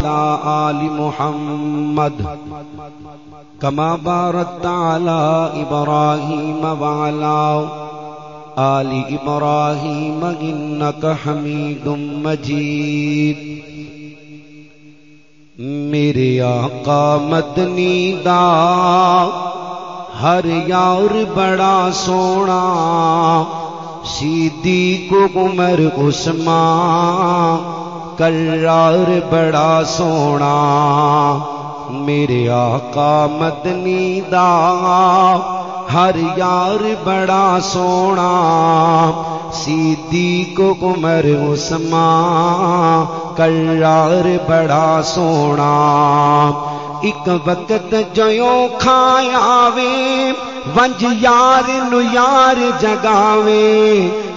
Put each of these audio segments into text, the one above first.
وعلى آل محمد كما باركت على إبراهيم وعلى آل إبراهيم إنك حميد مجيد. میرے آقا مدنی دا ہر یار بڑا سونا، صدیق عمر عثمان کرار بڑا سونا. میرے آقا مدنی دا ہر یار بڑا سونا، صدیق عمر عثمان کرار بڑا سونا. ایک وقت جو کھایا وے ونج یار نو یار جگاوے،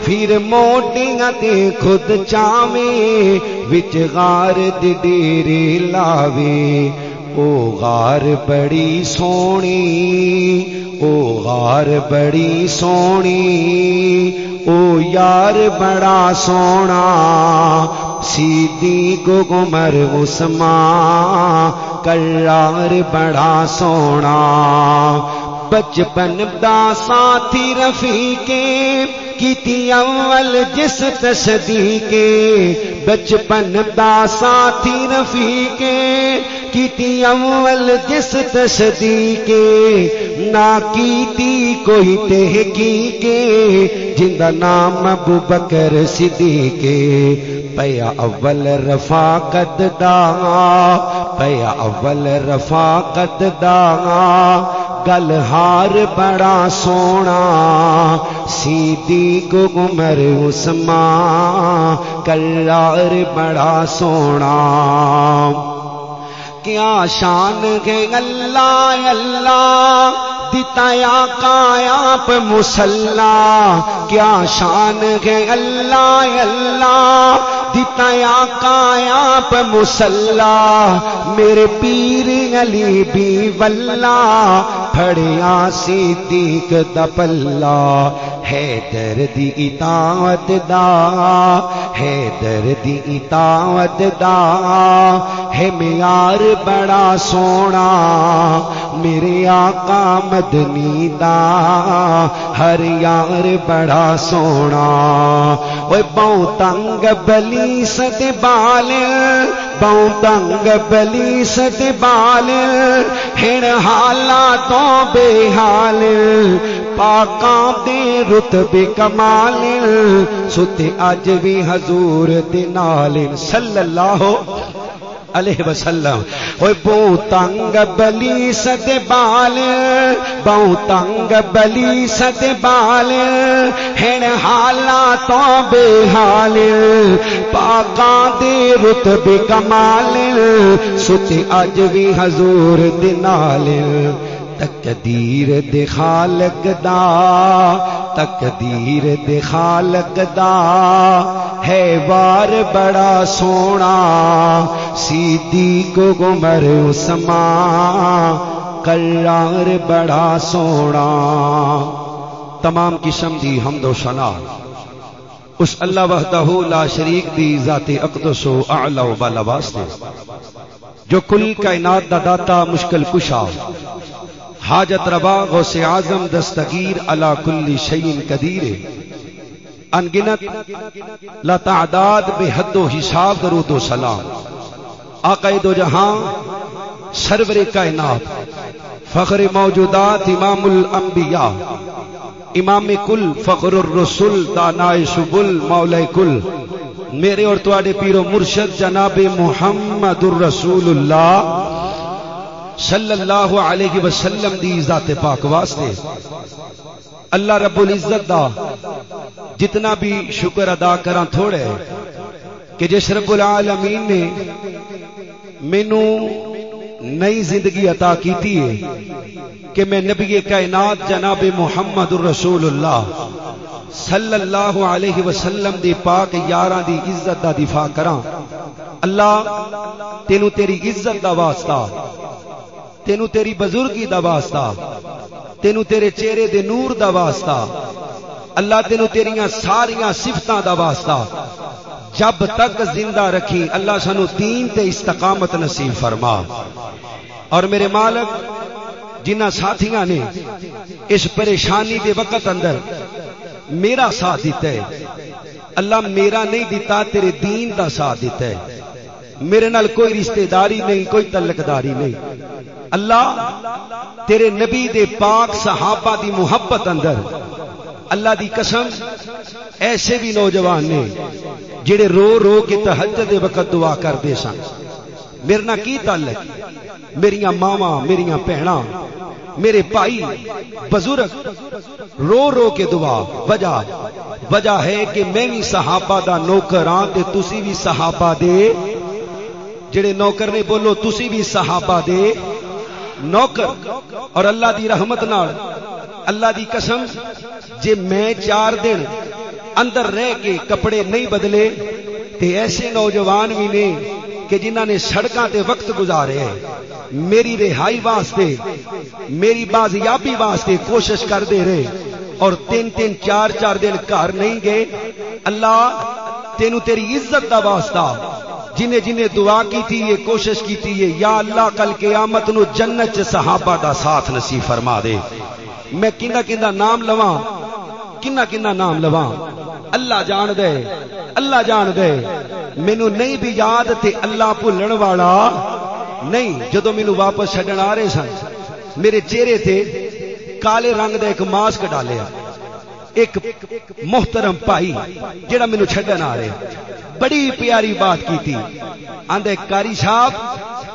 پھر موٹیاں تے خود چاویں وچ غار دے ڈیرے لاوے. او غار بڑی سونی، او غار بڑی سونی، او یار بڑا سونا، صدیق عمر عثمان کرار بڑا سونا. بچپن دا ساتھی رفیقے کیتی اول جس تصدیقے، بچپن دا ساتھی رفیقے کیتی اول جس تصدیقے، نہ کیتی کوئی تحقیقے جندا نام ابو بکر صدیقے. پیا اول رفاقت دا، پیا اول رفاقت دا، گل ہار بڑا سونا، صدیق عمر عثمان کرار بڑا سونا. کیا شان ہے اللہ اللہ دیتا آقا آپ مسلح، کیا شان ہے اللہ اللہ دیتا آقا آپ مسلح. میرے پیر علی بھی واللہ پھڑیا صدیق دا پلہ. حیدر دی اطاعت دا، حیدر دی اطاعت دا ہے معیار بڑا سونا. میرے آقا مدنی دا ہر یار بڑا سونا. اوے بہو تنگ بلی سد بال، بہو تنگ بلی سد بال، ہن حالاتوں بے حال، پاکاں دے رتبے کمال، ستے اج بھی حضور دے نال صلی اللہ علیہ وسلم. اوے بہو تنگ بلی سد بال، بہو تنگ بلی سد بال، ہن حالاتوں بے حال، پاکاں دے رتبے کمال، ستے اج بھی حضور دے نال. تقدیر دے خالق دا، تقدیر دے خالق دا ہے وار بڑا سونا، صدیق عمر عثمان کرار بڑا سونا. تمام قسم دی حمد و ثنا اس اللہ وحدہ لا شریک دی ذات اقدس و اعلی و بالا واسطے، جو کل کائنات دا داتا مشکل کشا حاجت روا غوث اعظم دستگیر علی کل شیء قدیر. انگنت لا تعداد بے حد و حساب درود و سلام آقا دو جہاں سرور کائنات فخر موجودات امام الانبیاء امام کل فخر الرسل دانائے سبل مولا کل، میرے اور تواڈے پیر و مرشد جناب محمد الرسول اللہ صلی اللہ علیہ وسلم دی ذات پاک واسطے اللہ رب العزت دا جتنا بھی شکر ادا کراں تھوڑے کہ جس رب العالمین نے مینوں نئی زندگی عطا کیتی ہے کہ میں نبی کائنات جناب محمد الرسول اللہ صلی اللہ علیہ وسلم دی پاک یاراں دی عزت دا دفاع کراں. اللہ تینوں تیری عزت دا واسطہ، تینوں تیری بزرگی دا واسطہ، تینوں تیرے چہرے دے نور دا واسطہ، اللہ تینوں تیریاں ساریاں صفتاں دا واسطہ جب تک زندہ رکھی اللہ سانو دین تے استقامت نصیب فرما۔ اور میرے مالک جنہ ساتھیاں نے اس پریشانی دے وقت اندر میرا ساتھ دیتا ہے، اللہ میرا نہیں دیتا تیرے دین دا ساتھ دیتا ہے، میرے نال کوئی رشتہ داری نہیں، کوئی تعلقداری نہیں، اللہ تیرے نبی دے پاک صحابہ دی محبت اندر اللہ دی قسم ایسے بھی نوجوان نے جڑے رو رو کے تہجد دے وقت دعا کرتے سن، میرے نال کی تعلق، میریاں ماواں، میریاں بہناں، میرے بھائی بزرگ رو رو کے دعا، وجہ ہے کہ میں بھی صحابہ دا نوکر ہاں تے تسی بھی صحابہ دے، جڑے نوکر نے بولو تسی بھی صحابہ دے نوکر۔ اور اللہ دی رحمت نال اللہ دی قسم جے میں 4 دن اندر رہ کے کپڑے نہیں بدلے تے ایسے نوجوان بھی نے کہ جنہاں نے سڑکاں تے وقت گزارے ہیں، میری رہائی واسطے، میری بازیابی واسطے کوشش کر دے رہے اور 3 4 دن گھر نہیں گئے۔ اللہ تینو تیری عزت دا واسطہ جنہیں جنہیں دعا کی تھی، یہ کوشش کی تھی، یا اللہ کل قیامت نو جنت صحابہ دا ساتھ نصیب فرما دے۔ میں کنہ نام لواں، کنہ نام لواں، اللہ جان دے، اللہ جان دے، مینوں نہیں بھی یاد تے اللہ بھولن والا نہیں۔ جدو مینوں واپس چھڈن آ رہے سن میرے چہرے تے کالے رنگ دا ایک ماسک ڈالیا، ایک محترم بھائی جڑا مینوں چھڈن آ رہے بڑی پیاری بات کی تھی، آندے قاری صاحب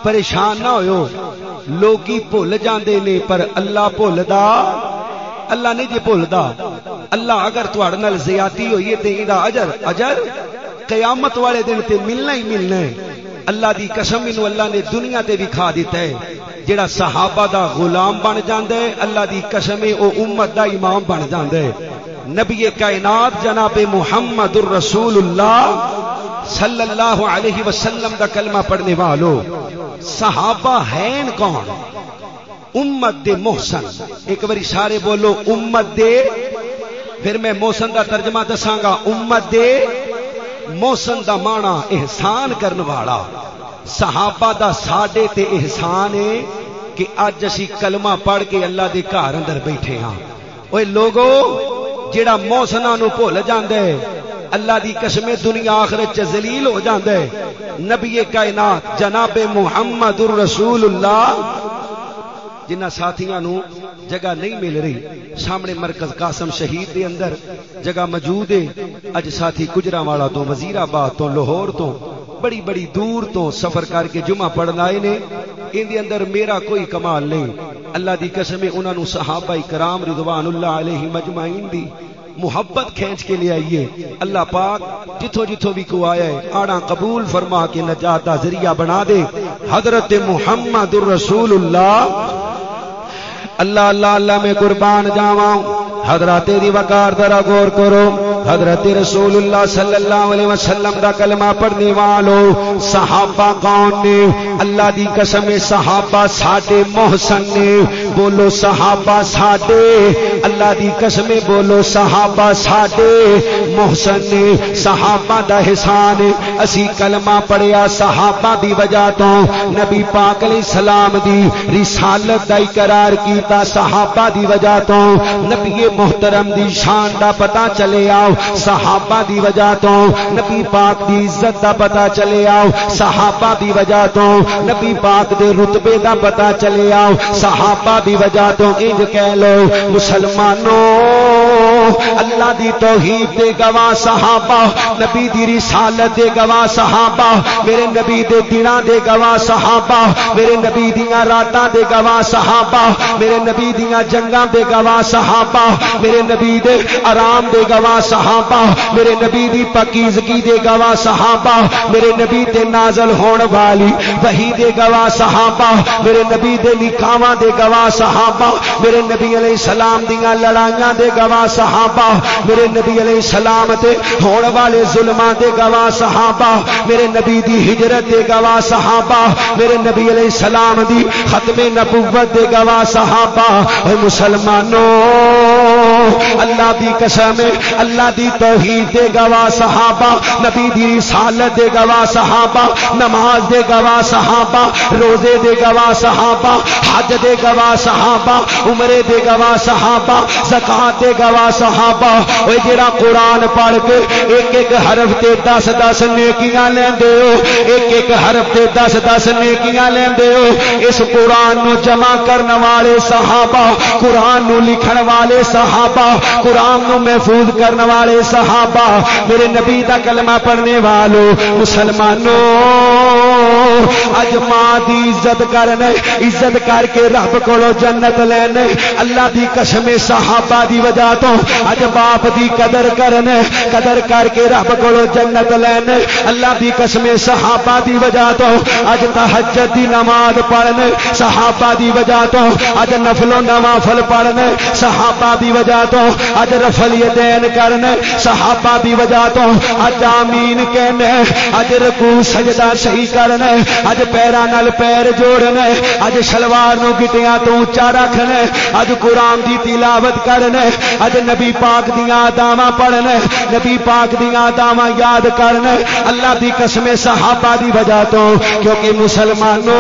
پریشان نہ ہوئو، لوگی بھول جاندے نے پر اللہ بھولدا، اللہ نہیں جی بھولدا۔ اللہ اگر تہاڈے نال زیادتی ہوئی تے ایندا اجر قیامت والے دن تے ملنا ہی ملنا ہے۔ اللہ دی قسم انہوں اللہ نے دنیا تے بھی کھا دیتا ہے، جڑا صحابہ دا غلام بن جاندا ہے اللہ دی قسم او امت دا امام بن جاندا ہے۔ نبی کائنات جناب محمد الرسول اللہ صلی اللہ علیہ وسلم دا کلمہ پڑھنے والو، صحابہ ہیں کون؟ امت دے محسن، ایک باری سارے بولو امت دے، پھر میں محسن دا ترجمہ دساں گا، امت دے محسن دا معنی احسان کرن والا۔ صحابہ دا ساڈے تے احسان ہے کہ اج اسی کلمہ پڑھ کے اللہ دے گھر اندر بیٹھے ہاں۔ اوے لوگو جڑا محسناں نو بھول جاندا ہے اللہ دی قسم دنیا آخرت چ ذلیل ہو جاندا ہے۔ نبی کائنات جناب محمد الرسول اللہ جنہ ساتھیاں نو جگہ نہیں مل رہی، سامنے مرکز قاسم شہید دے اندر جگہ موجود ہے، اج ساتھی گجرانوالا تو، وزیر آباد تو، لاہور تو، بڑی بڑی دور تو سفر کر کے جمعہ پڑھن آئے نے۔ ان دے اندر میرا کوئی کمال نہیں، اللہ دی قسم انہاں نو صحابہ کرام رضوان اللہ علیہ مجمعین دی محبت کھینچ کے لے آئیے۔ اللہ پاک جتھوں جتھوں بھی کو آیا ہے آڑا قبول فرما کے نجات دا ذریعہ بنا دے۔ حضرت محمد الرسول اللہ، اللہ اللہ اللہ میں قربان جاواں، حضرت دی وقار ذرا غور کرو، حضرت رسول اللہ صلی اللہ علیہ وسلم دا کلمہ پڑھنے والو صحابہ کون نے؟ اللہ دی قسم صحابہ ساڈے محسن نے، بولو صحابہ ساڈے، اللہ دی قسم بولو صحابہ ساڈے محسن نے۔ صحابہ دا احسان اسی کلمہ پڑھیا صحابہ دی وجہ تو، نبی پاک علیہ السلام دی رسالت دا اقرار کیتا صحابہ دی وجہ تو، نبی محترم دی شان دا پتہ چلے آؤ صحابہ دی وجہ تو، نبی پاک دی عزت دا پتہ چلے آؤ صحابہ دی وجہ تو، نبی پاک دے رتبے دا پتہ چلے آؤ صحابہ دی وجہ تو۔ انج کہہ لو مسلمانوں اللہ دی توحید دے گواہ صحابہ، نبی دی رسالت دے گواہ صحابہ، میرے نبی دے دناں دے گواہ صحابہ، میرے نبی دیاں راتاں دے گواہ صحابہ، میرے نبی دیاں جنگاں دے گواہ صحابہ، میرے نبی دے آرام دے گواہ صحابہ، میرے نبی دی پاکیزگی دے گواہ صحابہ، میرے نبی تے نازل ہون والی وحی دے گواہ صحابہ، میرے نبی دے نکاحاں دے گواہ صحابہ، میرے نبی علیہ السلام دیاں لڑائیاں دے گواہ صحابہ، میرے نبی علیہ السلام تے ہون والے ظلماں دے گواہ صحابہ، میرے نبی دی ہجرت دے گواہ صحابہ، میرے نبی علیہ السلام دی ختم نبوت دے گواہ صحابہ۔ اے مسلمانوں اللہ دی قسم اللہ دی توحید دے گواہ صحابہ نبی دی رسالت دے گواہ صحابہ نماز دے گواہ صحابہ روزے دے گواہ صحابہ حج دے گواہ صحابہ عمرے دے گواہ صحابہ زکات دے گواہ صحابہ اوے جڑا قرآن پڑھ کے ایک ایک حرف تے 10 نیکیاں لیندے ہو ایک ایک حرف تے 10 نیکیاں لیندے ہو اس قرآن نو جمع کرن والے صحابہ قرآن نو لکھن والے صحابہ قرآن نو محفوظ کرن والے صحابہ میرے نبی دا کلمہ پڑھنے والوں مسلمانوں اج ماں دی عزت کرنے عزت کر کے رب کولو جنت لینے اللہ دی قسم صحابہ دی وجہ تو اج باپ دی قدر کرنے قدر کر کے رب کولو جنت لینے اللہ دی قسم صحابہ دی وجہ تو اج تہجد دی نماز پڑھنے صحابہ دی وجہ تو اج نفل و نوافل پڑھنے صحابہ دی وجہ تو اج رفع الیدین کرنے صحابہ دی وجہ تو اج آمین کہنے اج رکوع سجدہ صحیح کرنے اج پیراں نال پیر جوڑنے اج شلوار نو گٹیاں تو اونچا رکھنے اج قرآن دی تلاوت کرنے اج نبی پاک دیاں اداواں پڑھنے نبی پاک دیاں اداواں یاد کرنے اللہ دی قسم صحابہ دی وجہ تو کیونکہ مسلمانوں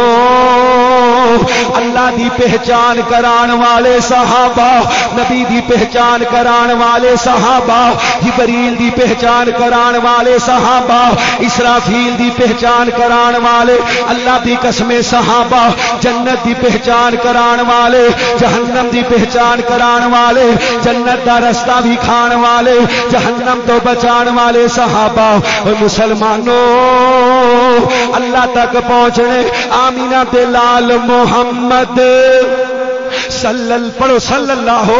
اللہ دی پہچان کران والے صحابہ نبی دی پہچان کران والے صحابہ جبریل دی پہچان کران والے صحابہ اسرافیل دی پہچان کران والے اللہ دی قسم صحابہ جنت دی پہچان کران والے جہنم دی پہچان کران والے جنت دا رستہ بھی کھان والے جہنم تو بچان والے صحابہ مسلمانوں اللہ تک پہنچنے آمینہ دے لال محمد صلی اللہ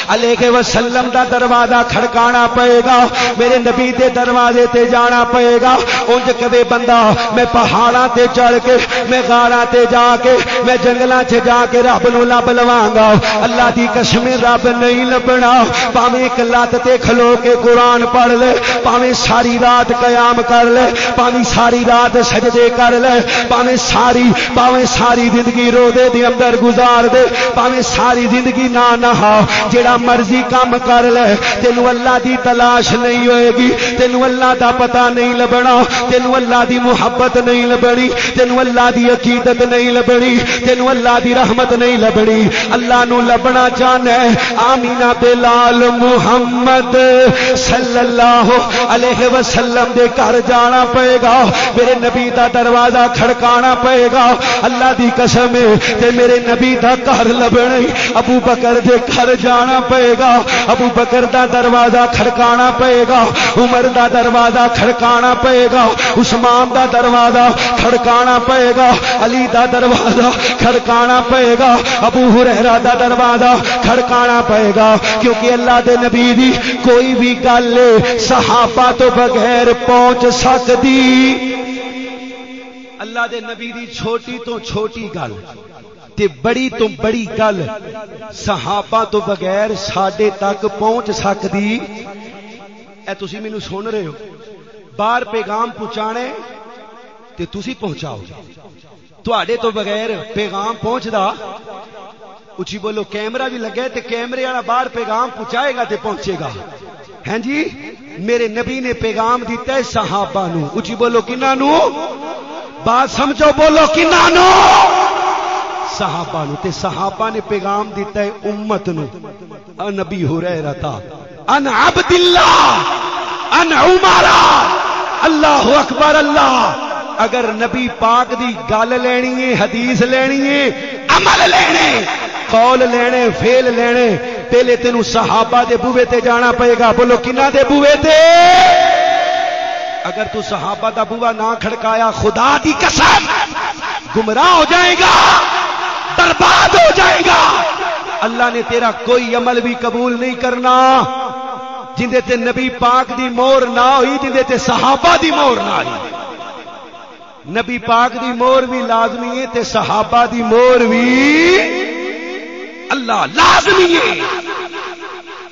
علیہ وسلم دا دروازہ کھڑکانا پئے گا میرے نبی دے دروازے تے جانا پئے گا اونج کدے بندہ میں پہاڑاں تے چڑھ کے میں غاراں تے جا کے میں جنگلاں تے جا کے رب نو لب لواں گا اللہ دی قسم رب نہیں لبنا پاویں ایک لات تے کھلو کے قرآن پڑھ لے پاویں ساری رات قیام کر لے پاویں ساری رات سجدے کر لے پاویں ساری زندگی روزے دے اندر گزار دے پاویں ساری زندگی نہ نہا جڑا مرضی کام کر لے تینوں اللہ دی تلاش نہیں ہوئے گی تینوں اللہ دا پتہ نہیں لبنا تینوں اللہ دی محبت نہیں لبنی تینوں اللہ دی عقیدت نہیں لبنی تینوں اللہ دی رحمت نہیں لبنی اللہ نو لبنا چاہنا ہے آمینہ دے لال محمد صلی اللہ علیہ وسلم دے گھر جانا پئے گا میرے نبی دا دروازہ کھڑکانا پئے گا اللہ دی قسم تے میرے نبی دا گھر لبنا ابو بکر دے گھر جانا پئے گا ابو بکر دا دروازہ کھڑکانا پئے گا عمر دا دروازہ کھڑکانا پئے گا عثمان دا دروازہ کھڑکانا پئے گا علی دا دروازہ کھڑکانا پئے گا ابو ہریرہ دا دروازہ کھڑکانا پئے گا کیونکہ اللہ دے نبی دی کوئی بھی گل صحابہ تو بغیر پہنچ سکتی اللہ دے نبی دی چھوٹی تو چھوٹی گل تے بڑی تو بڑی گل صحابہ تو بغیر ساڈے تک پہنچ سکتی اے تسی مینوں سن رہے ہو باہر پیغام پہنچانے تے تسی پہنچاؤ تواڈے تو بغیر پیغام پہنچدا اچھی بولو کیمرہ بھی لگے تے کیمرے والا باہر پیغام پہنچائے گا تے پہنچے گا ہیں جی میرے نبی نے پیغام دیتا ہے صحابہ نو اچھی بولو کنہاں نو بات سمجھو بولو کنہاں نو صحابہ نو تے صحابہ نے پیغام دیتا ہے امت نو ان ابی ہریرہ تا ان عبداللہ ان عمر اللہ اکبر اللہ اگر نبی پاک دی گل لینی ہے حدیث لینی ہے عمل لینے قول لینے فعل لینے پہلے تینوں صحابہ دے بوئے تے جانا پئے گا بولو کنہ دے بوئے تے اگر تو صحابہ دا بوئا نہ کھڑکایا خدا دی قسم گمراہ ہو جائے گا برباد ہو جائے گا اللہ نے تیرا کوئی عمل بھی قبول نہیں کرنا جندے تے نبی پاک دی مور نہ ہوئی جندے تے صحابہ دی مور نہ ہوئی نبی پاک دی مور بھی لازمی ہے تے صحابہ دی مور بھی اللہ لازمی ہے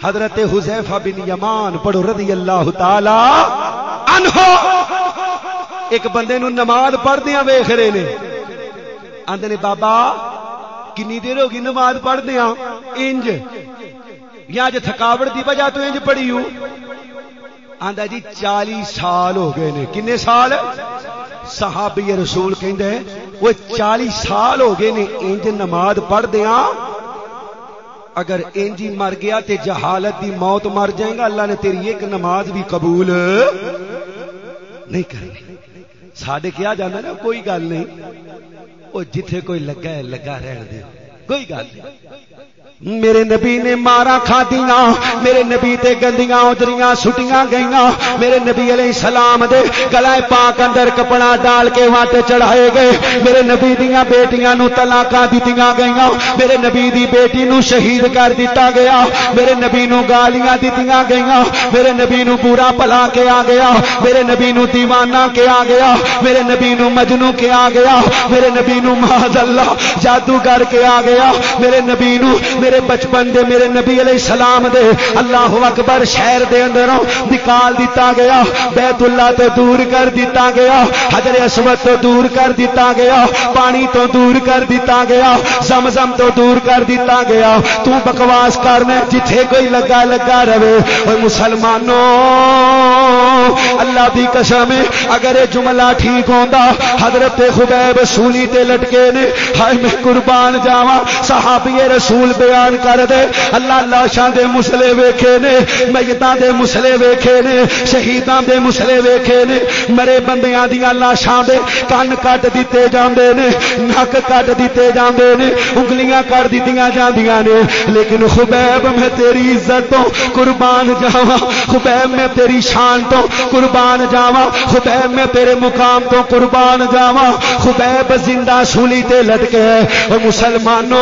حضرت حذیفہ بن یمان پڑھو رضی اللہ تعالی عنہ ایک بندے نو نماز پڑھدیاں ویکھ رہے نے آندے نے بابا کنی دیر ہوگی نماز پڑھدیاں انج یا اج تھکاوٹ دی وجہ تو انج پڑھی ہوں آندا جی 40 سال ہو گئے نے کنے سال صحابی رسول کہندے وہ 40 سال ہو گئے نے انج نماز پڑھ دیاں اگر انجی مر گیا تے جہالت دی موت مر جائے گا اللہ نے تیری ایک نماز بھی قبول نہیں کرنی ساڈے کیا جانا نا کوئی گل نہیں وہ جتھے کوئی لگا ہے لگا رہن دے کوئی گل نہیں میرے نبی نے مارا کھادیاں میرے نبی تے گندیاں اجریاں سٹیاں گئیاں میرے نبی علیہ السلام دے گلے پاک اندر کپڑا ڈال کے وٹ چڑھائے گئے میرے نبی دیاں بیٹیاں نو طلاقاں دتیاں گئیاں میرے نبی دی بیٹی نو شہید کر دتا گیا میرے نبی نو گالیاں دتیاں گئیاں میرے نبی نو برا بھلا کیا گیا میرے نبی نو دیوانہ کیا گیا میرے نبی نو مجنوں کیا گیا میرے نبی نو معاذ اللہ جادوگر کیا گیا میرے نبی نو میرے بچپن دے میرے نبی علیہ السلام دے اللہ اکبر شہر دے اندروں نکال دیتا گیا بیت اللہ تو دور کر دیتا گیا حجر اسود تو دور کر دیتا گیا پانی تو دور کر دیتا گیا زمزم تو دور کر دیتا گیا تو بکواس کرنا جتھے کوئی لگا لگا رہے اور مسلمانوں اللہ دی قسم اگر یہ جملہ ٹھیک ہوندا حضرت خبیب سولی تے لٹکے نے ہائے میں قربان جاواں صحابی رسول بیان کر دے اللہ لاشاں دے مسلے ویکھے نے میتاں دے مسلے ویکھے نے شہیداں دے مسلے ویکھے نے مرے بندیاں دیاں لاشاں دے کان کٹ دتے جاندے نے نک کٹ دتے جاندے نے انگلیاں کٹ دتیاں جاندیاں نے لیکن خبیب میں تیری عزت تو قربان جاواں خبیب میں تیری شان تو قربان جاواں خبیب میں تیرے مقام تو قربان جاواں خبیب زندہ سولی تے لٹکے او مسلمانوں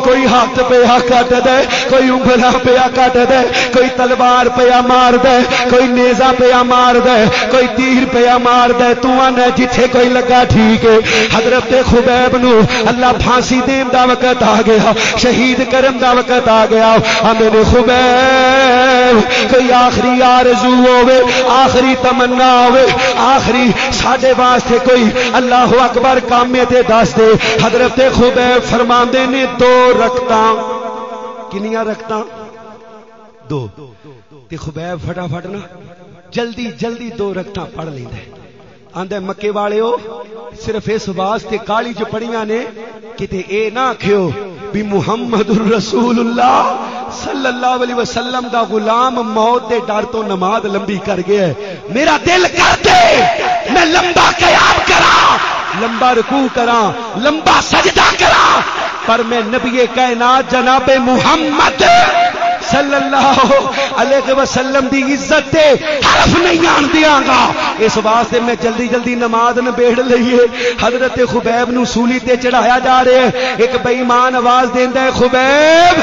کوئی ہاتھ پیا کٹ دے کوئی انگلا پیا کٹ دے کوئی تلوار پیا مار دے کوئی نیزہ پیا مار دے کوئی تیر پیا مار دے تو آنے جتھے کوئی لگا ٹھیک ہے حضرت خبیب نو اللہ پھانسی دین دا وقت آ گیا شہید کرم دا وقت آ گیا میرے خبیب کوئی آخری آرزو ہوئے آخری تمنا ہوئے آخری ساڈے واسطے کوئی اللہ اکبر کامے تے دس دے حضرت خبیب فرماندے نے 2 رکعتاں کنیاں رکعتاں 2 تے خبیب فٹافٹ نا جلدی جلدی 2 رکعتاں پڑھ لیندا آندے مکے والے ہو صرف اس واسطے کالی جو پڑھیاں نے کتے اے نہ آکھیو بھی محمد الرسول اللہ صلی اللہ علیہ وسلم دا غلام موت دے ڈر تو نماز لمبی کر گیا ہے میرا دل کر دے میں لمبا قیام کراں لمبا رکوع کراں لمبا سجدہ کراں پر میں نبی کائنات جناب محمد صلی اللہ علیہ وسلم دی عزت تے حرف نہیں آن دیاں گا اس واسطے میں جلدی جلدی نماز نبیڑ لئیے حضرت خبیب نو سولی تے چڑھایا جا رہے ہیں ایک بے ایمان آواز دیندا ہے خبیب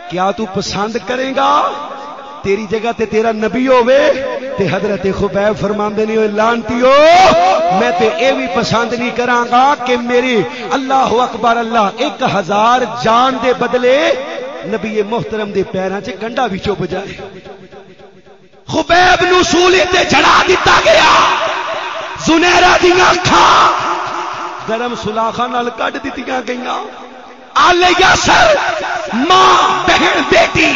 کیا تو پسند کرے گا تیری جگہ تے تیرا نبی ہوئے تے حضرت خبیب فرماندے نہیں ہوئے لانتیو میں تے اے بھی پسند نہیں کراں گا کہ میری اللہ اکبر اللہ 1000 جان دے بدلے نبی محترم دے پیراں چ گنڈا بھی چوب جائے خبیب نو سولی تے چڑھا دیتا گیا زنیرہ دیاں اکھاں گرم سلاخاں نال کڈ دتیاں گئیاں آل یاسر ماں بہن بیٹی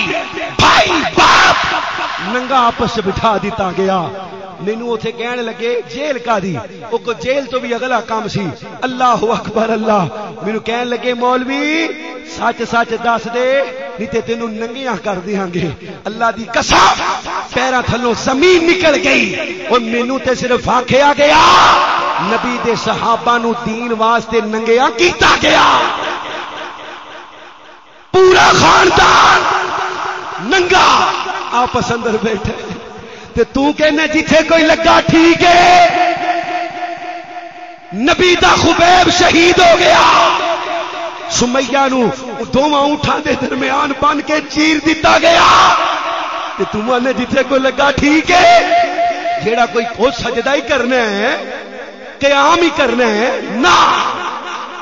بھائی باپ ننگا آپس بٹھا دیتا گیا مینوں اوتھے کہنے لگے جیل کا دی او کو جیل تو بھی اگلا کام سی اللہ اکبر اللہ مینوں کہنے لگے مولوی سچ سچ دس دے نہیں تے تینوں ننگیاں کر دیاں گے اللہ دی قسم پیراں تھلوں زمین نکل گئی اور مینوں تے صرف آکھیا گیا نبی دے صحابہ نو دین واسطے ننگیاں کیتا گیا پورا خاندان ننگا آپس اندر بیٹھے تے تو کہنا جتھے کوئی لگا ٹھیک ہے نبی دا خبیب شہید ہو گیا سمیہ نو دوواں اونٹاں دے درمیان بن کے چیر دیتا گیا تے تمہاں نے جتھے کوئی لگا ٹھیک ہے جیڑا کوئی او سجدہ ہی کرنا ہے قیام ہی کرنا ہے نا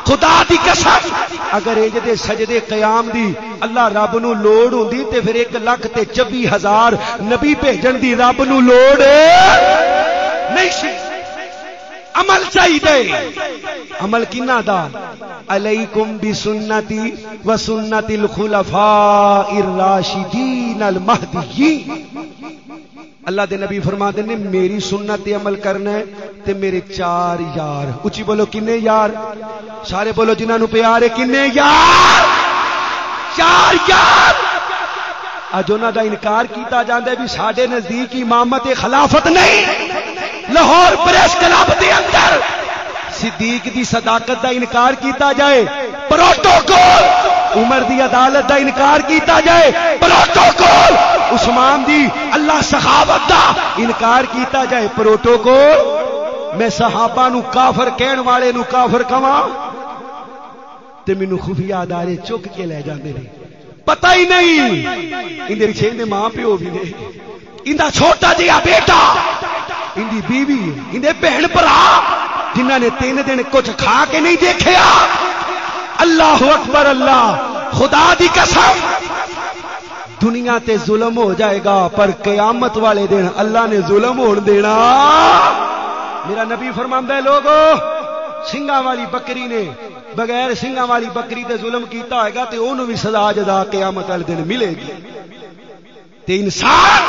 خدا دی قسم اگر اے جدے سجدے قیام دی اللہ رب نو لوڑ ہوندی تے پھر 1,24,000 نبی بھیجن دی رب نو لوڑ نہیں سی عمل چاہیے. عمل کنا دا؟ علیکم بسنتی و سنت الخلفاء الراشدین المہدیین. اللہ دے نبی فرماتے نے میری سنت تے عمل کرنا ہے تے میرے 4 یار. اچھی بولو کنے یار؟ سارے بولو جنہاں نو پیار ہے کنے یار؟ 4 یار. اج انہاں دا انکار کیتا جاندا ہے بھی ساڈے نزدیک امامت خلافت نہیں. لاہور پریس کلب دے اندر صدیق دی صداقت دا انکار کیتا جائے پروٹوکول. عمر دی عدالت دا انکار کیتا جائے پروٹوکول. عثمان دی اللہ سخاوت دا انکار کیتا جائے پروٹوکول. میں صحابہ نو کافر کہن والے نو کافر کہاں تے مینوں خفیہ ادارے چک کے لے جاندے نے. پتہ ہی نہیں اندے پیچھے دے ماں پیو بھی نے، اندا چھوٹا جہا بیٹا، اندی بیوی، اندے بہن بھرا جنہاں نے 3 دن کچھ کھا کے نہیں دیکھیا. اللہ اکبر. اللہ خدا دی قسم دنیا تے ظلم ہو جائے گا پر قیامت والے دن اللہ نے ظلم ہون دینا. میرا نبی فرماندا ہے لوگو سنگاں والی بکری نے بغیر سنگاں والی بکری تے ظلم کیتا ہوئے گا تے اونوں بھی سزا جزا قیامت والے دن ملے گی. تے انسان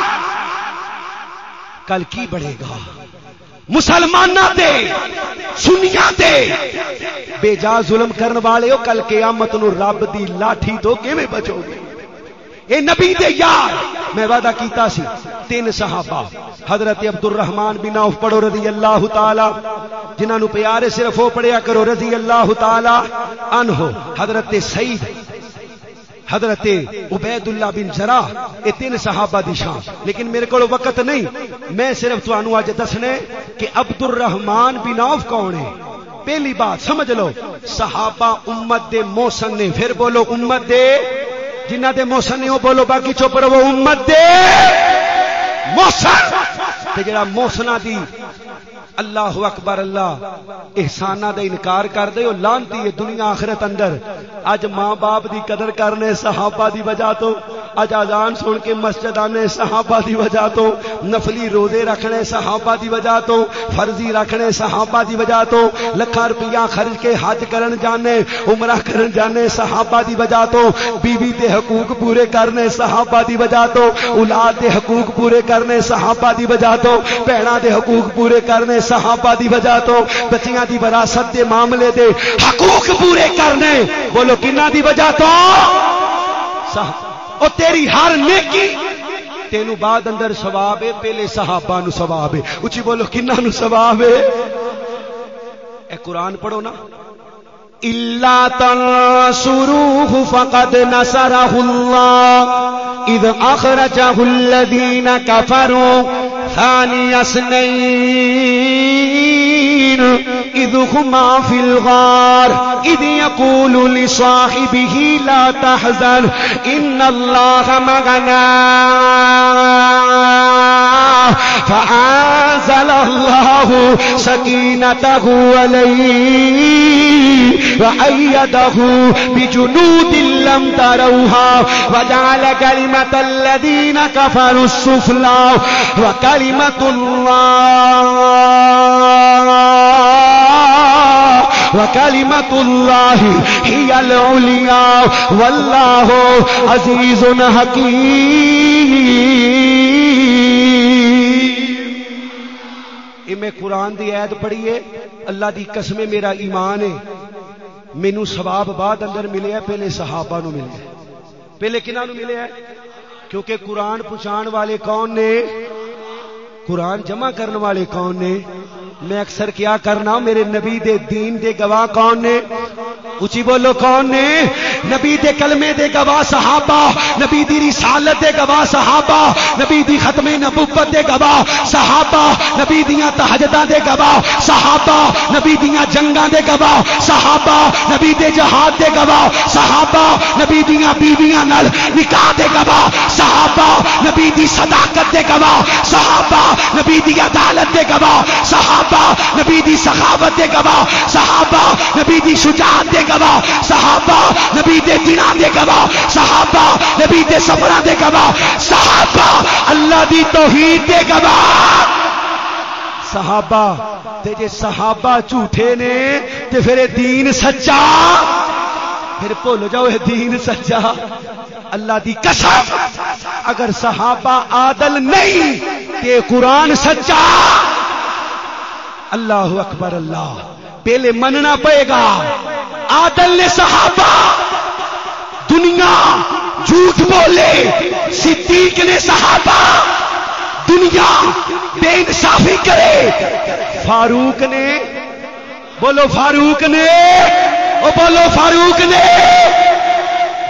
کل کی بڑھے گا؟ مسلماناں تے سنیاں تے بے جا ظلم کرن والے ہو کل قیامت نو رب دی لاٹھی تو کیویں بچو گے؟ اے نبی دے یار میں وعدہ کیتا سی 3 صحابہ حضرت عبد الرحمن بن عوف پڑھو رضی اللہ تعالی، جنہاں نو پیارے صرف وہ پڑھیا کرو رضی اللہ تعالی عنہ. حضرت سعید، حضرت عبید اللہ بن جراح، یہ 3 صحابہ دی شان. لیکن میرے کو وقت نہیں، میں صرف تانوں اج دسنے کہ عبد الرحمن بن عوف کون ہے. پہلی بات سمجھ لو، صحابہ امت دے محسن نے. پھر بولو امت دے، جنہ دے محسن نے وہ بولو، باقی چپ رہو. امت دے محسن تے جڑا محسنہ دی اللہ اکبر اللہ احسانہ دا انکار کر دے او لعنتی ہے دنیا آخرت اندر. اج ماں باپ دی قدر کرنے صحابہ دی وجہ تو، اج اذان سن کے مسجد آنے صحابہ دی وجہ تو، نفلی روزے رکھنے صحابہ دی وجہ تو، فرضی رکھنے صحابہ دی وجہ تو، لکھاں روپیہ خرچ کے حج کرن جانے عمرہ کرن جانے صحابہ دی وجہ تو، بیوی دے حقوق پورے کرنے صحابہ دی وجہ تو، اولاد دے حقوق پورے کرنے صحابہ دی وجہ تو، بہناں دے حقوق پورے کرنے صحابہ دی وجہ تو، بچیاں دی وراثت دے معاملے دے حقوق پورے کرنے بولو کنہ دی وجہ تو. او تیری ہر نیکی تینو بعد اندر ثواب ہے، پہلے صحابہ نو ثواب ہے. اچھی بولو کنہ نو ثواب ہے. اے قرآن پڑھو نا. الا تنصروه فقد نصره الله اذ اخرجه الذين كفروا ثاني اثنين اذ هما في الغار اذ يقول لصاحبه لا تحزن ان الله معنا فأنزل الله سكينته عليه وأيده بجنود لم تروها وجعل كلمة الذين كفروا السفلى وكلمة الله هي العليا والله عزيز حكيم. میں قرآن دی آیت پڑھی ہے، اللہ دی قسم میرا ایمان ہے مینوں ثواب بعد اندر ملے ہے، پہلے صحابہ نو ملے ہے. پہلے کنہاں نو ملے ہے؟ کیونکہ قرآن پہنچان والے کون نے؟ قرآن جمع کرنے والے کون نے؟ میں اکثر کیا کرنا میرے نبی دے دین دے گواہ کون نے؟ اچھی بولو کون نے؟ نبی دے کلمے دے گواہ صحابہ، نبی دی رسالت دے گواہ صحابہ، نبی دی ختم نبوت دے گواہ صحابہ، نبی دیاں تہجداں دے گواہ صحابہ، نبی دیاں جنگاں دے گواہ صحابہ، نبی دے جہاد دے گواہ صحابہ، نبی دیاں بیویاں نال نکاح دے گواہ صحابہ، نبی دی صداقت دے گواہ صحابہ، نبی دی عدالت دے گواہ صحابہ، نبی دی سخاوت دے گواہ صحابہ، نبی دی شجاعت دے گواہ صحابہ، نبی دے دناں دے گواہ صحابہ، نبی دے صبراں دے گواہ صحابہ، اللہ دی توحید دے گواہ صحابہ تے جے صحابہ جھوٹے نے تے پھر دین سچا، پھر بھول جاؤ یہ دین سچا۔ اللہ دی قسم اگر صحابہ عادل نہیں تے قرآن سچا۔ اللہ اکبر اللہ، پہلے مننا پڑے گا عادل نے صحابہ، دنیا جھوٹ بولے، صدیق نے صحابہ، دنیا بے انصافی کرے، فاروق نے، بولو فاروق نے، او بولو فاروق نے،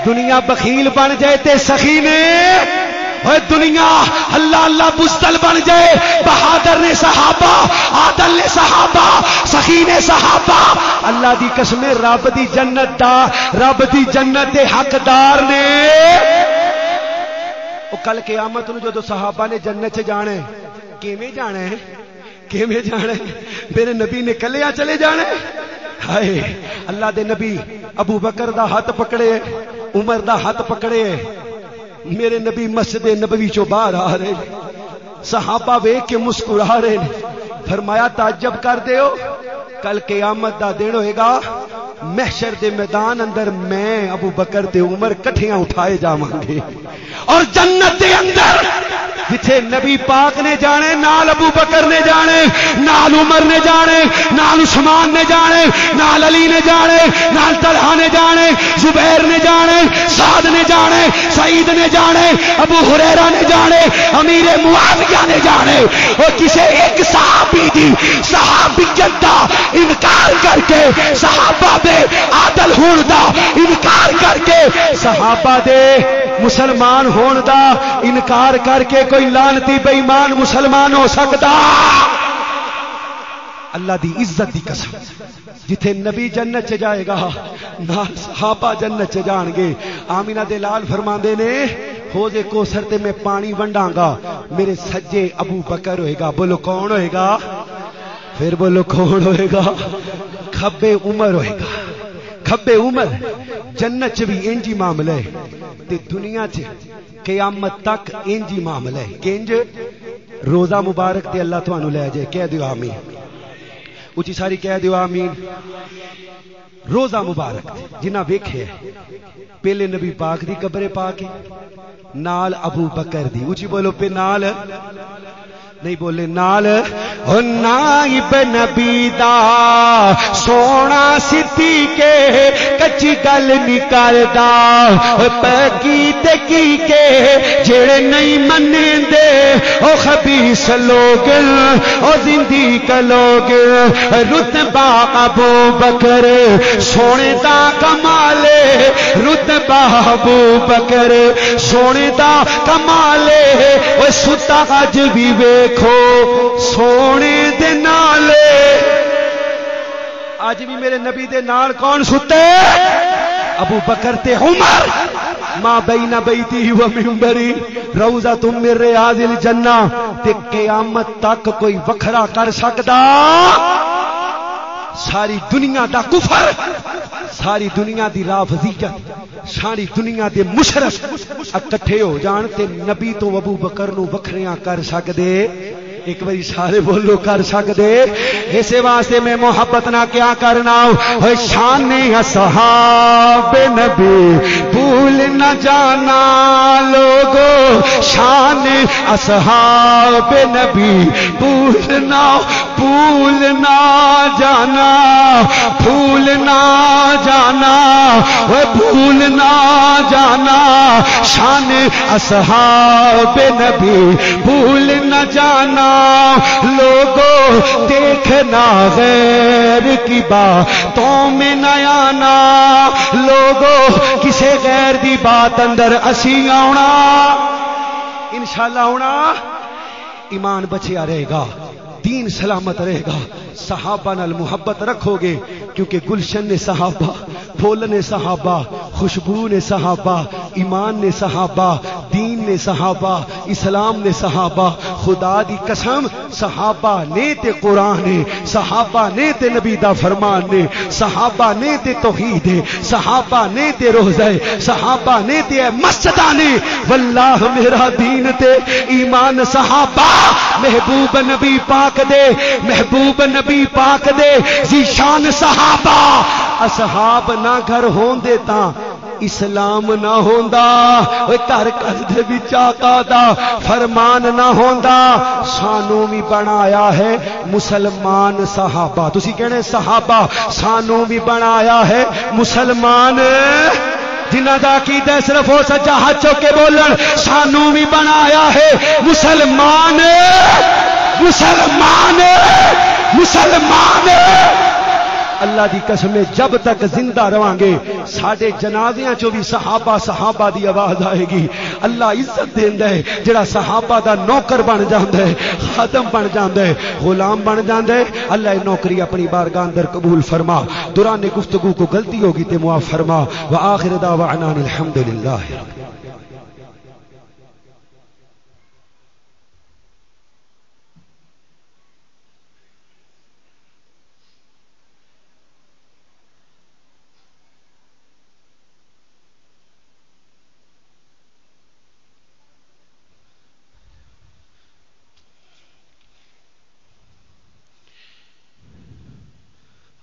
دنیا بخیل بن جائے تے سخی نے، اور دنیا اللہ اللہ بزدل بن جائے، بہادر نے صحابہ، عادل نے صحابہ، سخی نے صحابہ، اللہ دی قسم رب دی جنت دا، رب دی جنت دے حقدار نے۔ او کل قیامت نو جدو صحابہ نے جنت چ جانا ہے، کیویں جانا ہے؟ کیویں جانا ہے؟ میرے نبی نے کلیا چلے جانا ہے؟ ہائے اللہ دے نبی ابو بکر دا ہاتھ پکڑے، عمر دا ہاتھ پکڑے، میرے نبی مسجد نبوی چوں باہر آ رہے، صحابہ ویکھ کے مسکرا رہے، فرمایا تعجب کر دے ہو، کل قیامت دا دن ہوئے گا، محشر دے میدان اندر میں ابو بکر تے عمر کٹھیاں اٹھائے جاواں گے، اور جنت دے اندر جتھے نبی پاک نے جانے نال ابو بکر نے جانے، نال عمر نے جانے، نال عثمان نے جانے، نال علی نے جانے، نال طلحہ نے جانے، زبیر نے جانے، سعد نے جانے، سعید نے جانے، ابو ہریرہ نے جانے، امیر معاویہ نے جانے، اور کسے ایک صحابی دی صحابیت دا انکار کر کے، صحابہ دے عادل ہون دا انکار کر کے، صحابہ دے مسلمان ہون دا انکار کر کے کوئی لعنتی بے ایمان مسلمان ہو سکتا؟ اللہ دی عزت دی قسم جتھے نبی جنت چ جائے گا نال صحابہ جنت چ جان گے۔ آمینہ دے لال فرماندے نے حوض کوثر تے میں پانی ونڈاں گا، میرے سجے ابو بکر ہوئے گا، بولو کون ہوئے گا؟ پھر بولو کون ہوئے گا؟ کھبے عمر ہوئے گا، کھبے عمر۔ جنت چ بھی انجی معاملہ ہے تے دنیا چ قیامت تک انجی معاملہ ہے۔ کنج روزہ مبارک تے اللہ تانوں لے جائے، کہہ دیو آمین، اچھی ساری کہہ دیو آمین۔ روزہ مبارک جنہ ویکھے پہلے نبی پاک دی قبر پاک نال ابو بکر دی، اچھی بولو پہ نال نہیں بولے نال، او نائب نبی دا سونا صدیق کچی گل نکلدا، پکی تے کی کے جڑے نہیں منیں دے او خبیث لوگ، او زندیق لوگ۔ رتبہ ابو بکر سونے دا کمالے، رتبہ ابو بکر سونے دا کمالے، او ستا اج بھی دیکھو سونے دے نالے۔ آج بھی میرے نبی دے نال کون ستے؟ ابو بکر تے عمر۔ ما بین بیتی و منبری روضۃ من ریاض الجنہ، تے قیامت تک کوئی وکھرا کر سکدا؟ ساری دنیا دا کفر، ساری دنیا دی رافضیت، ساری دنیا دے مشرک اکٹھے ہو جان تے نبی تو ابو بکر نو وکھریاں کر سکدے؟ ایک باری سارے بولو کر سکدے؟ اسے واسطے میں محبت نہ کیا کرنا، شان اصحاب نبی بھول نہ جانا لوگو، شان اصحاب نبی بھول نہ جانا، بھول نہ جانا، وہ بھول نہ جانا، شان اصحاب نبی بھول نہ جانا لوگوں، دیکھنا غیر کی باتوں میں نہ آنا لوگوں، کسے غیر دی بات اندر اسی آنا، انشاءاللہ آنا، ایمان بچیا رہے گا، دین سلامت رہے گا، صحابہ نال محبت رکھو گے، کیونکہ گلشن نے صحابہ، پھول نے صحابہ، خوشبو نے صحابہ، ایمان نے صحابہ، دین نے صحابہ، اسلام نے صحابہ، خدا دی قسم صحابہ نے تے قرآن نے، صحابہ نے تے نبی دا فرمان نے، صحابہ نے تے توحید ہے، صحابہ نے تے روزہ ہے، صحابہ نے تے مسجداں نے، واللہ میرا دین تے ایمان صحابہ محبوب نبی پاک دے، محبوب نبی پاک دے ذیشان صحابہ اصحاب نہ گھر ہون دے تاں اسلام نہ ہوندا، گھر گھر دے وچ آقا دا فرمان نہ ہوندا۔ سانو بھی بنایا ہے مسلمان صحابہ، تسی کہنے صحابہ، سانو بھی بنایا ہے مسلمان جنہاں دا عقیدہ صرف ہو سجا ہاتھ چوک کے بولن، سانو بھی بنایا ہے مسلمان مسلمان مسلمان۔ اللہ دی قسم جب تک زندہ رہاں گے ساڈے جنازیاں چوں بھی صحابہ صحابہ دی آواز آئے گی۔ اللہ عزت دیندا ہے جڑا صحابہ دا نوکر بن جاندا ہے، خادم بن جاندا ہے، غلام بن جاندا ہے۔ اللہ نوکری اپنی بارگاہ اندر قبول فرما، دوران گفتگو کو غلطی ہوگی تے معاف فرما۔ وآخر دعوانا الحمدللہ۔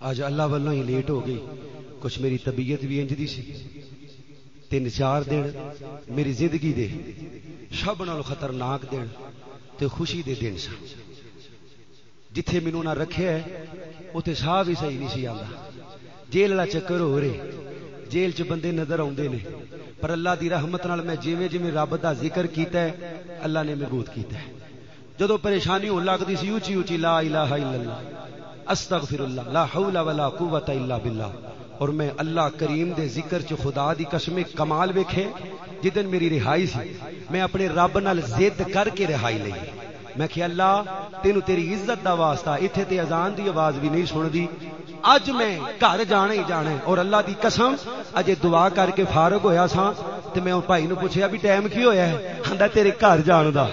آج اللہ والوں ہی لیٹ ہو گئی، کچھ میری طبیعت بھی انج دی سی، 3-4 دن میری زندگی دے سب نال خطرناک دن تے خوشی دے دن سن۔ جتھے مینوں نہ رکھے ہے اوتھے ساہ بھی صحیح نہیں سی آندا، جیل والا چکر ہو رہے، جیل چ بندے نظر آوندے نے، پر اللہ دی رحمت نال میں جویں جویں رب دا ذکر کیتا ہے اللہ نے محبوب کیتا ہے۔ جدوں پریشانی ہون لگدی سی اونچی اونچی لا الہ الا اللہ، استغفر اللہ، لا حول ولا قوت الا باللہ، اور میں اللہ کریم دے ذکر چ خدا دی قسم کمال ویکھے۔ جدن میری رہائی سی میں اپنے رب نال ضد کر کے رہائی لئی، میں کہ اللہ تینوں تیری عزت دا واسطہ، ایتھے تے اذان دی آواز بھی نہیں سندی، اج میں گھر جانا ہی جانا ہے۔ اور اللہ دی قسم اجے دعا کر کے فارغ ہویا سا تے میں بھائی نو پوچھیا بھی ٹائم کی ہویا ہے، آندا تیرے گھر جان دا،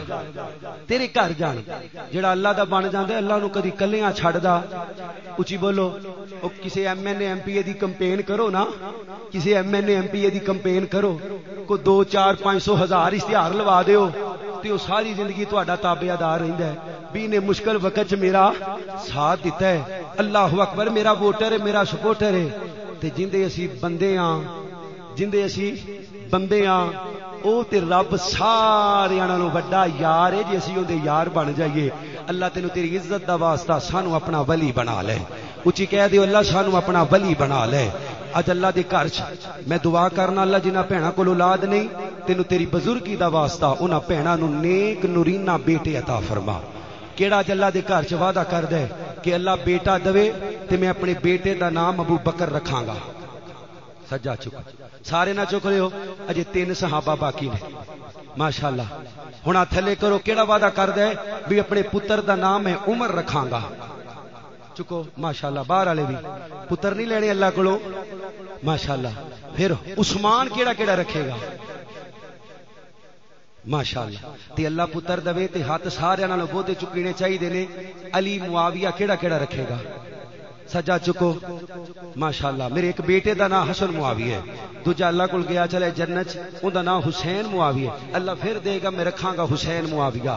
تیرے گھر جان۔ جڑا اللہ دا بن جاندا اللہ نو کدی کلیاں چھڈدا، اچھی بولو، او کسی M N A M P A دی کمپین کرو نا، کسی M N A M P A دی کمپین کرو، کو 200-400-500 اشتہار لوا دیو تے او ساری زندگی تہاڈا تابع دار رہندا ہے۔ بھی نے مشکل وقت چ میرا ساتھ دیتا ہے، اللہ اکبر، میرا ووٹر ہے، میرا سپورٹر ہے۔ تے جندے اسی بندے ہاں، جندے اسی بندے ہاں، او تے رب سارے نالوں وڈا یار ہے، جے اسی اون دے یار بن جائیے۔ اللہ تینوں تیری عزت دا واسطہ سانو اپنا ولی بنا لے، اچھی کہہ دیو اللہ سانو اپنا ولی بنا لے۔ اج اللہ دے گھر چ میں دعا کرنا اللہ جنہاں بھیڑاں کول اولاد نہیں، تینوں تیری بزرگی دا واسطہ انہاں بھیڑاں نوں نیک نورینہ بیٹے عطا فرما۔ کیڑا اج اللہ دے گھر چ وعدہ کردا ہے کہ اللہ بیٹا دے تے میں اپنے بیٹے دا نام ابو بکر رکھاں گا۔ سجا چک، سارے نہ چک رہے ہو، اجے 3 صحابہ باقی نے ماشاءاللہ۔ ہن تھلے کرو، کیڑا وعدہ کردا ہے بھی اپنے پتر دا نام ہے عمر رکھاں گا۔ چکو ماشاءاللہ، باہر والے بھی پتر نہیں لینے اللہ کولوں ماشاءاللہ۔ پھر عثمان کیڑا کیڑا رکھے گا ماشاءاللہ، تے اللہ پتر دے تے ہاتھ سارے نالوں بہتے چکینے چاہیے نے۔ علی معاویہ کیڑا کیڑا رکھے گا؟ سجا چکو ماشاءاللہ۔ میرے ایک بیٹے دا نام حسن معاویہ ہے، دوجا اللہ کول گیا چلے جنت، اون دا نام حسین معاویہ، اللہ پھر دے گا میں رکھاں گا حسین معاویہ۔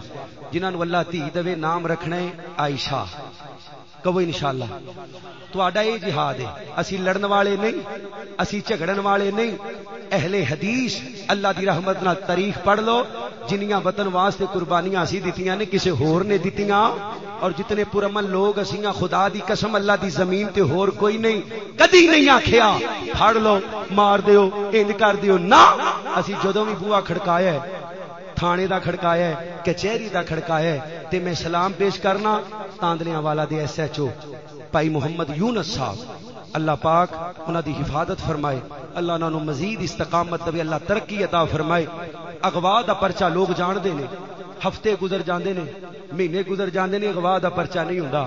جنہاں نوں اللہ دھی دے نام رکھنا ہے عائشہ، کہو انشاءاللہ۔ تہاڈا یہ جہاد ہے، اسی لڑن والے نہیں، اسی جھگڑن والے نہیں، اہل حدیث۔ اللہ دی رحمت نال تاریخ پڑھ لو، جنیاں وطن واسطے قربانیاں اسی دتیاں نے کسے ہور نے دتیاں، اور جتنے پرامن لوگ اسیاں خدا دی قسم اللہ دی زمین تے ہور کوئی نہیں، کدی نہیں آکھیا پھڑ لو مار دیو انج کر دیو، نہ اسی جدوں بھی بوا کھڑکایا ہے، تھانے دا کھڑکایا ہے، کچہری دا کھڑکایا ہے، تے میں سلام پیش کرنا تاندلیاں والا دے ایس ایچ او بھائی محمد یونس صاحب، اللہ پاک انہاں دی حفاظت فرمائے، اللہ انہاں نوں مزید استقامت دے، اللہ ترقی عطا فرمائے۔ اغوا دا پرچہ لوگ جان دے نے، ہفتے گزر جاندے نے، مہینے گزر جاندے نے، اغوا دا پرچہ نہیں ہوندا۔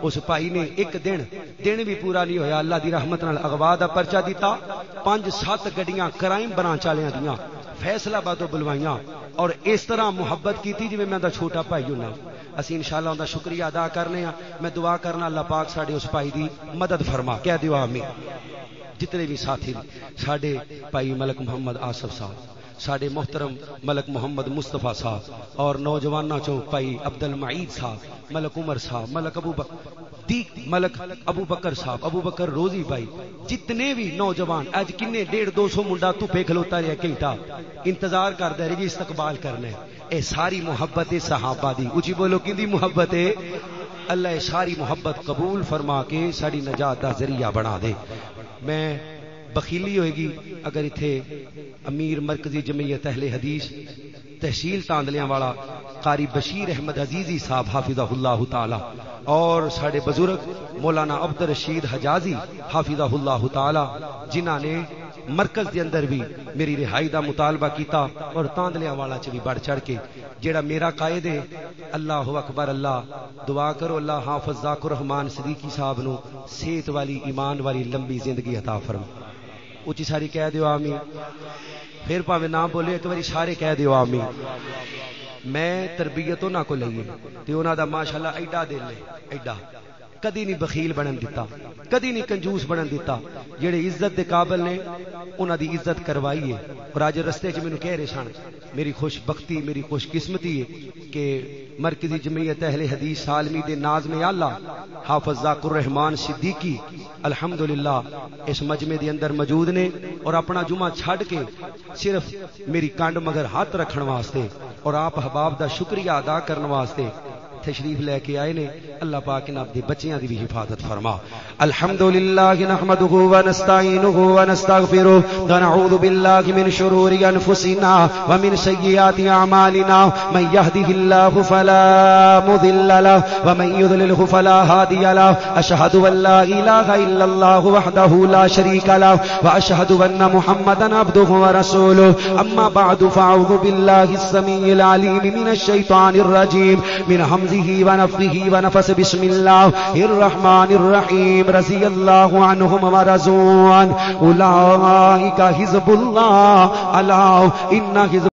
اس بھائی نے ایک دن بھی پورا نہیں ہویا، اللہ دی رحمت نال اغوا دا پرچہ دیتا، 5-7 گڈیاں کرائم برانچ والیاں دیاں فیصلہ آبادوں بلوائیاں، اور اس طرح محبت کی تھی جی میں دا چھوٹا بھائی ہونا. اسی انشاءاللہ ان دا شکریہ ادا کرنے ہیں. میں دعا کرنا اللہ پاک ساڈے اس بھائی دی مدد فرما. کہہ دیو آمین. جتنے بھی ساتھی ساڈے بھائی ملک محمد آصف صاحب, ساڈے محترم ملک محمد مصطفیٰ صاحب, اور نوجوانوں چوں بھائی عبد المعید صاحب, ملک عمر صاحب, ملک ابو بکر صاحب, ابو بکر روزی بھائی, جتنے بھی نوجوان اج کنے 150-200 منڈا دھوپے کھلوتا رہا گھنٹہ انتظار کردا رہے جی استقبال کرنا ہے. اے ساری محبت صحابہ دی. اچھی بولو کیندی محبت ہے. اللہ ساری محبت قبول فرما کے ساری نجات دا ذریعہ بنا دے. میں بخیلی ہوئے گی اگر اتھے امیر مرکزی جمعیت اہل حدیث تحصیل تاندلیاں والا قاری بشیر احمد عزیزی صاحب حافظہ اللہ تعالی اور ساڑے بزرگ مولانا عبد الرشید حجازی حافظہ اللہ تعالی جنہاں نے مرکز دے اندر بھی میری رہائی دا مطالبہ کیتا اور تاندلیاں والا چ بھی بڑھ چڑھ کے جیڑا میرا قائد ہے. اللہ اکبر. اللہ دعا کرو اللہ حافظ ذاکر رحمان صدیقی صاحب نو صحت والی ایمان والی لمبی زندگی عطا فرمائے. اچھی ساری کہہ دیو آمین. پھر پاوے نہ بولے ایک باری سارے کہہ دیو آمین. میں تربیت انہاں کو لئی تے انہاں دا ماشاءاللہ ایڈا دل ہے, ایڈا کدی نہیں بخیل بنن دیتا, کدی نہیں کنجوس بنن دیتا. جڑے عزت دے قابل نے انہاں دی عزت کروائی ہے. اور اج رستے چ مینوں کہہ رہے سن میری خوش بختی میری خوش قسمتی ہے کہ مرکزی جمعیت اہل حدیث عالمی دے ناظم اعلی حافظ ذاکر الرحمان صدیقی الحمدللہ اس مجمع دے اندر موجود نے اور اپنا جمعہ چھڈ کے صرف میری کانڈ مگر ہاتھ رکھن واسطے اور آپ احباب دا شکریہ ادا کرن واسطے تشریف لے کے آئے نے. اللہ پاک ان اپنے بچیاں دی بھی حفاظت فرما. الحمدللہ نحمده ونستعینه ونستغفره ونعوذ باللہ من شرور انفسنا ومن سیئات اعمالنا من يهده الله فلا مضل له ومن يضلل فلا هادي له. اشهد ان لا اله الا الله وحده لا شريك له واشهد ان محمدا عبده ورسوله. اما بعد فاعوذ بالله السميع العليم من الشيطان الرجيم من همزه ونفخه ونفثه. بسم الله الرحمن الرحيم. رضي الله عنهم ورضوا عنه. اولئك حزب الله. الا ان حزب